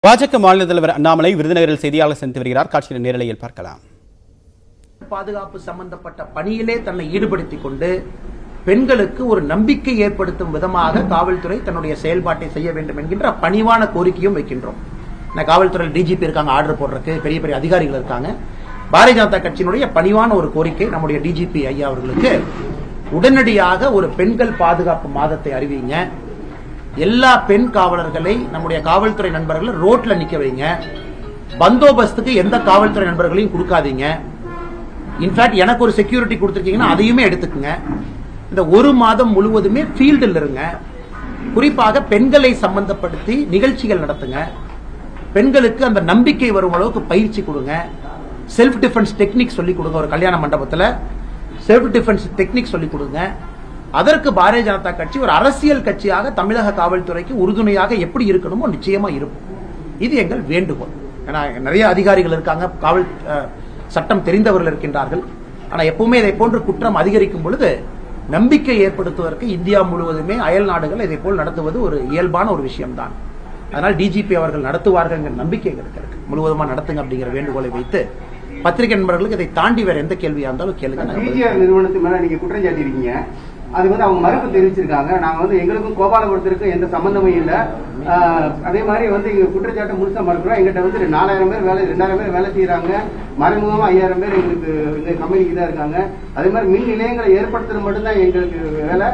பாஜக மாநில தலைவர் அண்ணாமலை விருதுநகரில் செய்தியாளர் சந்தித்து வருகிறார். காட்சியின் நேரலையில் பார்க்கலாம். பாதுகாப்பு சம்பந்தப்பட்ட பணியிலே தன்னை ஈடுபடுத்திக் கொண்டு பெண்களுக்கு ஒரு நம்பிக்கை ஏற்படுத்தும் விதமாக காவல்துறை தன்னுடைய செயல்பாட்டை செய்ய வேண்டும் என்கின்ற பணிவான கோரிக்கையும் வைக்கின்றோம். காவல்துறையில் டிஜிபி இருக்காங்க, ஆர்டர் போடுறதுக்கு பெரிய பெரிய அதிகாரிகள் இருக்காங்க. பாரதிய ஜனதா கட்சியினுடைய பணிவான ஒரு கோரிக்கை நம்முடைய டிஜிபி ஐயா அவர்களுக்கு, உடனடியாக ஒரு பெண்கள் பாதுகாப்பு மாதத்தை அறிவிங்க. எல்லா பெண் காவலர்களை நம்முடைய காவல்துறை நண்பர்களை ரோட்ல நிக்க வைங்க. பந்தோபஸ்துக்கு எந்த காவல்துறை நண்பர்களையும் கொடுக்காதீங்க. இன்ஃபேக்ட் எனக்கு ஒரு செக்யூரிட்டி கொடுத்துருக்கீங்கன்னா அதையுமே எடுத்துக்கங்க. இந்த ஒரு மாதம் முழுவதுமே ஃபீல்டில் இருங்க. குறிப்பாக பெண்களை சம்பந்தப்படுத்தி நிகழ்ச்சிகள் நடத்துங்க. பெண்களுக்கு அந்த நம்பிக்கை வரும் அளவுக்கு பயிற்சி கொடுங்க. செல்ஃப் டிஃபென்ஸ் டெக்னிக் சொல்லிக் கொடுங்க. ஒரு கல்யாண மண்டபத்தில் செல்ஃப் டிஃபென்ஸ் டெக்னிக் சொல்லிக் கொடுங்க. அதற்கு பாரதிய ஜனதா கட்சி ஒரு அரசியல் கட்சியாக தமிழக காவல்துறைக்கு உறுதுணையாக எப்படி இருக்கணுமோ நிச்சயமா இருக்கும். இது எங்கள் வேண்டுகோள். ஏன்னா நிறைய அதிகாரிகள் இருக்காங்க, காவல் சட்டம் தெரிந்தவர்கள் இருக்கின்றார்கள். ஆனா எப்பவுமே இதை போன்று குற்றம் அதிகரிக்கும் பொழுது நம்பிக்கை ஏற்படுத்துவதற்கு இந்தியா முழுவதுமே அயல் நாடுகள் இதை போல் நடத்துவது ஒரு இயல்பான ஒரு விஷயம்தான். அதனால் டிஜிபி அவர்கள் நடத்துவார்கள் என்கிற நம்பிக்கை இருக்கு. முழுவதுமா நடத்துங்க அப்படிங்கிற வேண்டுகோளை வைத்து பத்திரிகை நண்பர்களுக்கு இதை தாண்டி வேற எந்த கேள்வியா இருந்தாலும் கேளுங்க. நிறுவனத்து மேல நீங்க குற்றம் சாட்டியிருக்கீங்க, அது அவங்க மறுப்பு தெரிவிச்சிருக்காங்க. நாங்க எங்களுக்கும் கோபாலபுரத்திற்கு எந்த சம்பந்தமும் இல்லை. அதே மாதிரி எங்க குற்றச்சாட்டை முழுசா மறுக்கிறோம். எங்கிட்ட 4000 பேர் வேலை 2000 பேர் வேலை செய்யறாங்க. மறைமுகமா 5000 பேர் எங்களுக்கு எங்க கம்பெனிக்கு தான் இருக்காங்க. அதே மாதிரி மின் நிலையங்களை ஏற்படுத்துறது மட்டும்தான் எங்களுக்கு வேலை.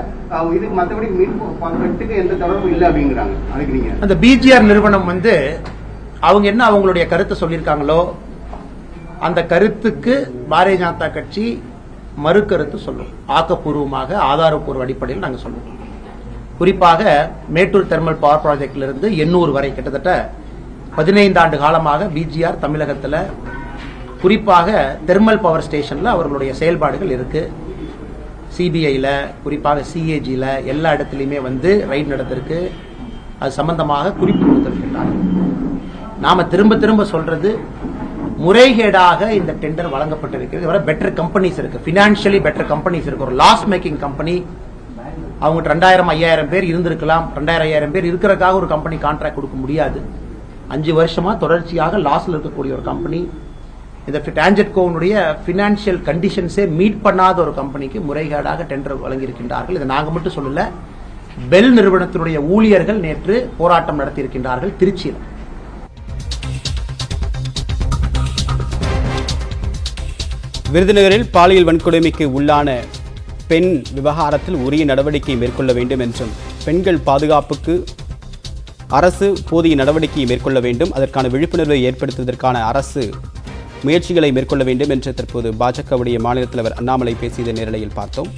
இதுக்கு மற்றபடி மின் பங்கத்துக்கு எந்த தொடர்பும் இல்லை அப்படிங்கிறாங்க. அதுக்கு நீங்க அந்த பிஜிஆர் நிறுவனம் அவங்க என்ன அவங்களுடைய கருத்தை சொல்லியிருக்காங்களோ அந்த கருத்துக்கு பாரதிய ஜனதா கட்சி மறுக்கருத்து சொல்லும். ஆக்கப்பூர்வமாக ஆதாரப்பூர்வ அடிப்படையில் நாங்கள் சொல்லுவோம். குறிப்பாக மேட்டூர் தெர்மல் பவர் ப்ராஜெக்ட்ல இருந்து 800 வரை கிட்டத்தட்ட 15 ஆண்டு காலமாக பிஜிஆர் தமிழகத்தில் குறிப்பாக தெர்மல் பவர் ஸ்டேஷன்ல அவர்களுடைய செயல்பாடுகள் இருக்கு. சிபிஐல குறிப்பாக சிஏஜில எல்லா இடத்துலையுமே ரைட் நடத்திருக்கு. அது சம்பந்தமாக குறிப்பு கொடுத்திருக்கின்றார்கள். நாம திரும்ப திரும்ப சொல்றது, முறைகேடாக இந்த டெண்டர் வழங்கப்பட்டிருக்கிறது. பெட்டர் கம்பெனிஸ் இருக்கு, பினான்சியலி பெட்டர் கம்பெனிஸ் இருக்கு. ஒரு லாஸ் மேக்கிங் கம்பெனி, அவங்க 2000-5000 பேர் இருந்திருக்கலாம். 2000-5000 பேர் இருக்கிறதுக்காக ஒரு கம்பெனி கான்ட்ராக்ட் கொடுக்க முடியாது. 5 வருஷமா தொடர்ச்சியாக லாஸ்ல இருக்கக்கூடிய ஒரு கம்பெனி, இந்த டான்ஜெட்கோனுடைய பினான்சியல் கண்டிஷன்ஸே மீட் பண்ணாத ஒரு கம்பெனிக்கு முறைகேடாக டெண்டர் வழங்கியிருக்கின்றார்கள். இதை நாங்க மட்டும் சொல்லல, பெல் நிறுவனத்தினுடைய ஊழியர்கள் நேற்று போராட்டம் நடத்தியிருக்கின்றார்கள் திருச்சியில். விருதுநகரில் பாலியல் வன்கொடுமைக்கு உள்ளான பெண் விவகாரத்தில் உரிய நடவடிக்கை மேற்கொள்ள வேண்டும் என்றும், பெண்கள் பாதுகாப்புக்கு அரசு போதிய நடவடிக்கையை மேற்கொள்ள வேண்டும், அதற்கான விழிப்புணர்வை ஏற்படுத்துவதற்கான அரசு முயற்சிகளை மேற்கொள்ள வேண்டும் என்று தற்போது பாஜகவுடைய மாநில தலைவர் அண்ணாமலை பேசியதை நேரலையில் பார்த்தோம்.